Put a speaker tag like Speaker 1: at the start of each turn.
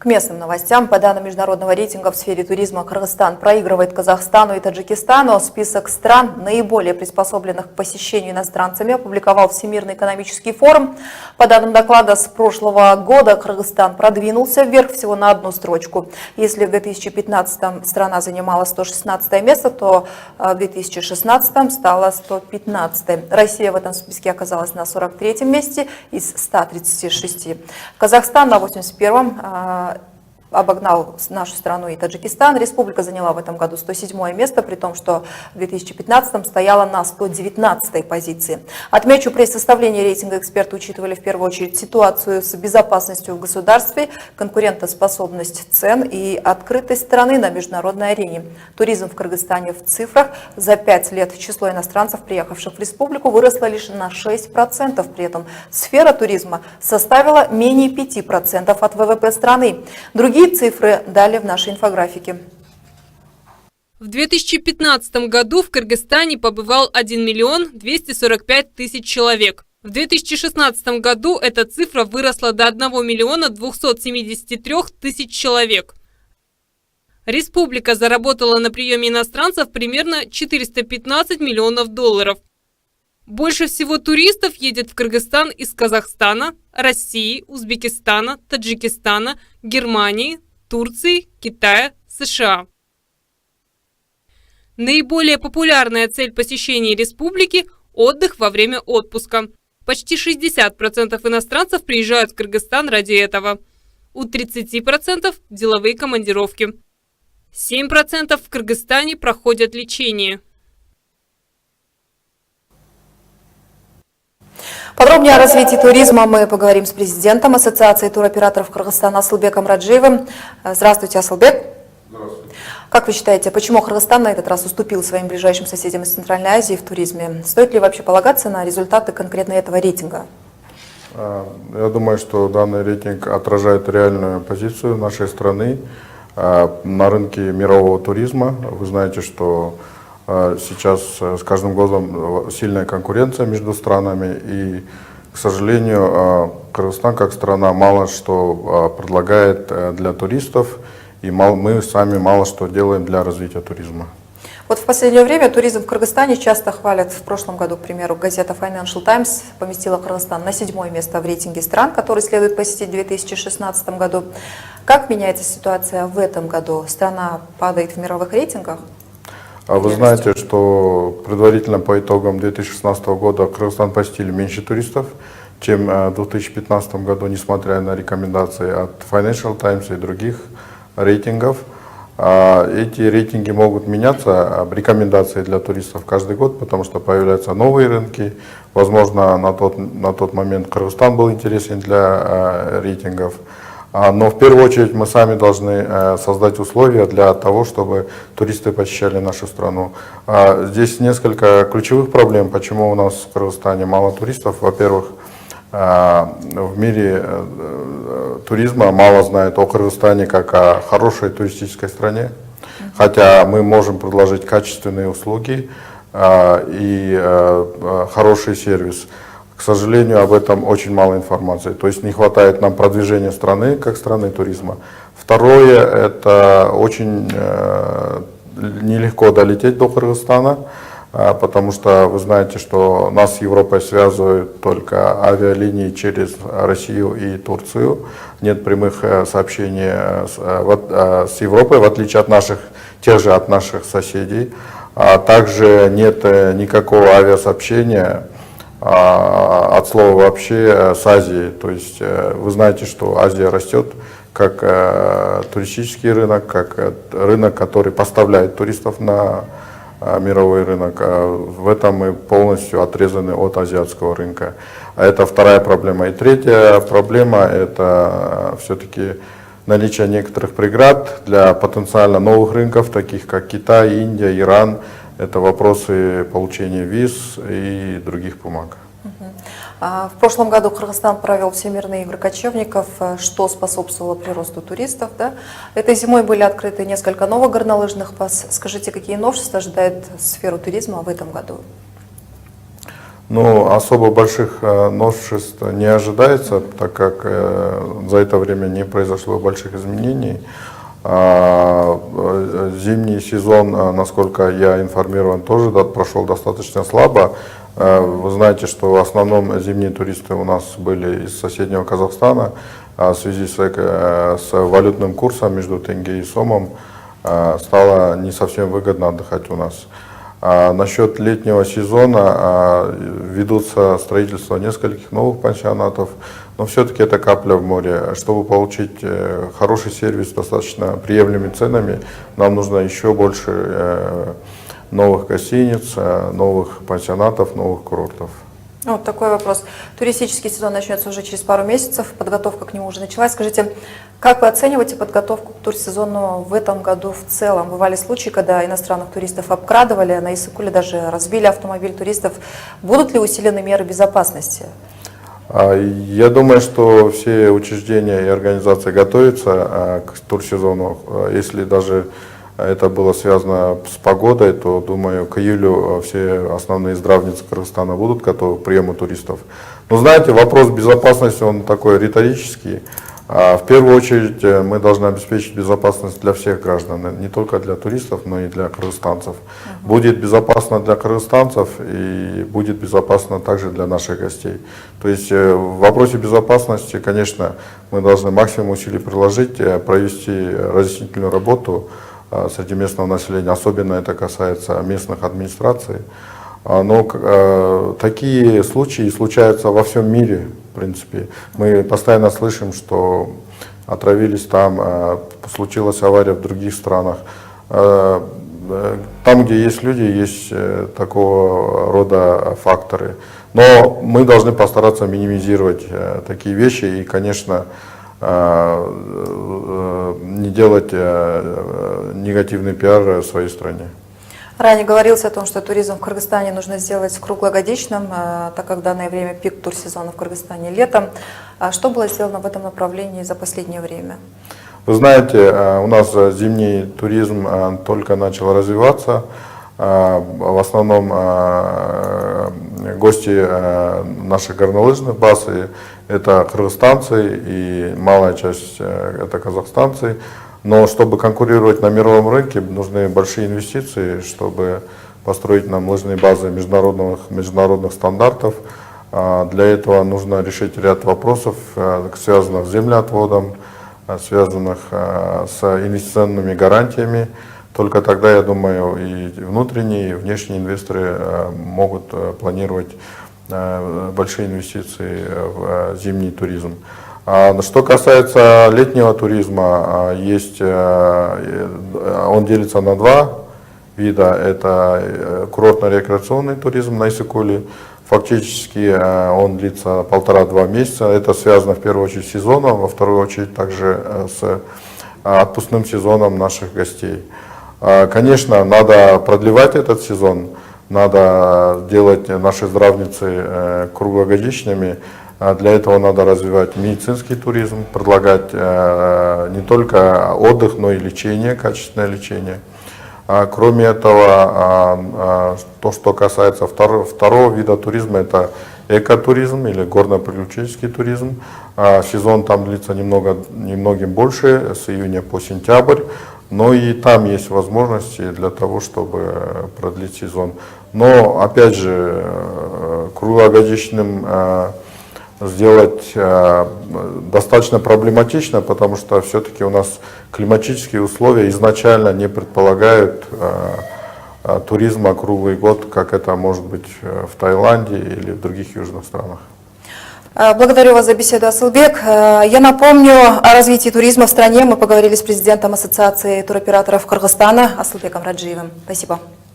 Speaker 1: К местным новостям. По данным международного рейтинга в сфере туризма, Кыргызстан проигрывает Казахстану и Таджикистану. Список стран, наиболее приспособленных к посещению иностранцами, опубликовал Всемирный экономический форум. По данным доклада, с прошлого года Кыргызстан продвинулся вверх всего на одну строчку. Если в 2015 страна занимала 116 место, то в 2016 стала 115. Россия в этом списке оказалась на 43 месте из 136. Казахстан на 81-м обогнал нашу страну и Таджикистан. Республика заняла в этом году 107 место, при том, что в 2015 стояла на 119 позиции. Отмечу, при составлении рейтинга эксперты учитывали в первую очередь ситуацию с безопасностью в государстве, конкурентоспособность цен и открытость страны на международной арене. Туризм в Кыргызстане в цифрах: за 5 лет число иностранцев, приехавших в республику, выросло лишь на 6%. При этом сфера туризма составила менее 5% от ВВП страны. Другие цифры далее в нашей инфографике.
Speaker 2: В 2015 году в Кыргызстане побывал 1 миллион 245 тысяч человек. В 2016 году эта цифра выросла до 1 миллиона 273 тысяч человек. Республика заработала на приеме иностранцев примерно 415 миллионов долларов. Больше всего туристов едет в Кыргызстан из Казахстана, России, Узбекистана, Таджикистана, Германии, Турции, Китая, США. Наиболее популярная цель посещения республики – отдых во время отпуска. Почти 60% иностранцев приезжают в Кыргызстан ради этого. У 30% – деловые командировки. 7% в Кыргызстане проходят лечение.
Speaker 1: Подробнее о развитии туризма мы поговорим с президентом Ассоциации туроператоров Кыргызстана Асылбеком Раджиевым. Здравствуйте, Асылбек.
Speaker 3: Здравствуйте.
Speaker 1: Как вы считаете, почему Кыргызстан на этот раз уступил своим ближайшим соседям из Центральной Азии в туризме? Стоит ли вообще полагаться на результаты конкретно этого рейтинга?
Speaker 3: Я думаю, что данный рейтинг отражает реальную позицию нашей страны на рынке мирового туризма. Вы знаете, что сейчас с каждым годом сильная конкуренция между странами, и, к сожалению, Кыргызстан как страна мало что предлагает для туристов, и мы сами мало что делаем для развития туризма.
Speaker 1: Вот в последнее время туризм в Кыргызстане часто хвалят. В прошлом году, к примеру, газета Financial Times поместила Кыргызстан на 7-е место в рейтинге стран, которые следует посетить в 2016 году. Как меняется ситуация в этом году? Страна падает в мировых рейтингах?
Speaker 3: Вы знаете, что предварительно по итогам 2016 года Кыргызстан посетили меньше туристов, чем в 2015 году, несмотря на рекомендации от Financial Times и других рейтингов. Эти рейтинги могут меняться, рекомендации для туристов каждый год, потому что появляются новые рынки. Возможно, на тот момент Кыргызстан был интересен для рейтингов. Но в первую очередь мы сами должны создать условия для того, чтобы туристы посещали нашу страну. Здесь несколько ключевых проблем, почему у нас в Кыргызстане мало туристов. Во-первых, в мире туризма мало знают о Кыргызстане как о хорошей туристической стране, хотя мы можем предложить качественные услуги и хороший сервис. К сожалению, об этом очень мало информации, то есть не хватает нам продвижения страны как страны туризма. Второе, это очень нелегко долететь до Кыргызстана, потому что вы знаете, что нас с Европой связывают только авиалинии через Россию и Турцию. Нет прямых сообщений с Европой, в отличие от от наших соседей. Также нет никакого авиасообщения от слова вообще с Азией. То есть вы знаете, что Азия растет как туристический рынок, как рынок, который поставляет туристов на мировой рынок. В этом мы полностью отрезаны от азиатского рынка. Это вторая проблема. И третья проблема – это все-таки наличие некоторых преград для потенциально новых рынков, таких как Китай, Индия, Иран. Это вопросы получения виз и других бумаг.
Speaker 1: В прошлом году Кыргызстан провел Всемирные игры кочевников, что способствовало приросту туристов. Да? Этой зимой были открыты несколько новых горнолыжных баз. Скажите, какие новшества ожидают сферу туризма в этом году?
Speaker 3: Ну, особо больших новшеств не ожидается, так как за это время не произошло больших изменений. Зимний сезон, насколько я информирован, тоже прошел достаточно слабо. Вы знаете, что в основном зимние туристы у нас были из соседнего Казахстана. В связи с валютным курсом между тенге и сомом стало не совсем выгодно отдыхать у нас. Насчет летнего сезона ведутся строительство нескольких новых пансионатов, но все-таки это капля в море. Чтобы получить хороший сервис с достаточно приемлемыми ценами, нам нужно еще больше новых гостиниц, новых пансионатов, новых курортов.
Speaker 1: Вот такой вопрос. Туристический сезон начнется уже через пару месяцев, подготовка к нему уже началась. Скажите, как вы оцениваете подготовку к турсезону в этом году в целом? Бывали случаи, когда иностранных туристов обкрадывали, на Иссык-Куле даже разбили автомобиль туристов. Будут ли усилены меры безопасности?
Speaker 3: Я думаю, что все учреждения и организации готовятся к турсезону. Если даже это было связано с погодой, то, думаю, к июлю все основные здравницы Кыргызстана будут готовы к приему туристов. Но знаете, вопрос безопасности, он такой риторический. В первую очередь мы должны обеспечить безопасность для всех граждан, не только для туристов, но и для кыргызстанцев. Будет безопасно для кыргызстанцев и будет безопасно также для наших гостей. То есть в вопросе безопасности, конечно, мы должны максимум усилий приложить, провести разъяснительную работу среди местного населения, особенно это касается местных администраций. Но такие случаи случаются во всем мире, в принципе. Мы постоянно слышим, что отравились там, случилась авария в других странах. Там, где есть люди, есть такого рода факторы. Но мы должны постараться минимизировать такие вещи и, конечно, не делать негативный пиар в своей стране.
Speaker 1: Ранее говорилось о том, что туризм в Кыргызстане нужно сделать круглогодичным, так как в данное время пик турсезона в Кыргызстане летом. Что было сделано в этом направлении за последнее время?
Speaker 3: Вы знаете, у нас зимний туризм только начал развиваться. В основном гости наших горнолыжных баз это кыргызстанцы и малая часть это казахстанцы. Но чтобы конкурировать на мировом рынке, нужны большие инвестиции, чтобы построить нам лыжные базы международных стандартов. Для этого нужно решить ряд вопросов, связанных с землеотводом, связанных с инвестиционными гарантиями. Только тогда, я думаю, и внутренние, и внешние инвесторы могут планировать большие инвестиции в зимний туризм. Что касается летнего туризма, он делится на два вида. Это курортно-рекреационный туризм на Иссык-Куле. Фактически он длится 1,5-2 месяца. Это связано в первую очередь с сезоном, во вторую очередь также с отпускным сезоном наших гостей. Конечно, надо продлевать этот сезон, надо делать наши здравницы круглогодичными. Для этого надо развивать медицинский туризм, предлагать не только отдых, но и лечение, качественное лечение. Кроме этого, то, что касается второго вида туризма, это экотуризм или горно-приключенческий туризм. Сезон там длится немногим больше, с июня по сентябрь, но и там есть возможности для того, чтобы продлить сезон. Но, опять же, круглогодичным сделать достаточно проблематично, потому что все-таки у нас климатические условия изначально не предполагают туризма круглый год, как это может быть в Таиланде или в других южных странах.
Speaker 1: Благодарю вас за беседу, Асылбек. Я напомню, о развитии туризма в стране мы поговорили с президентом Ассоциации туроператоров Кыргызстана Асылбеком Раджиевым. Спасибо.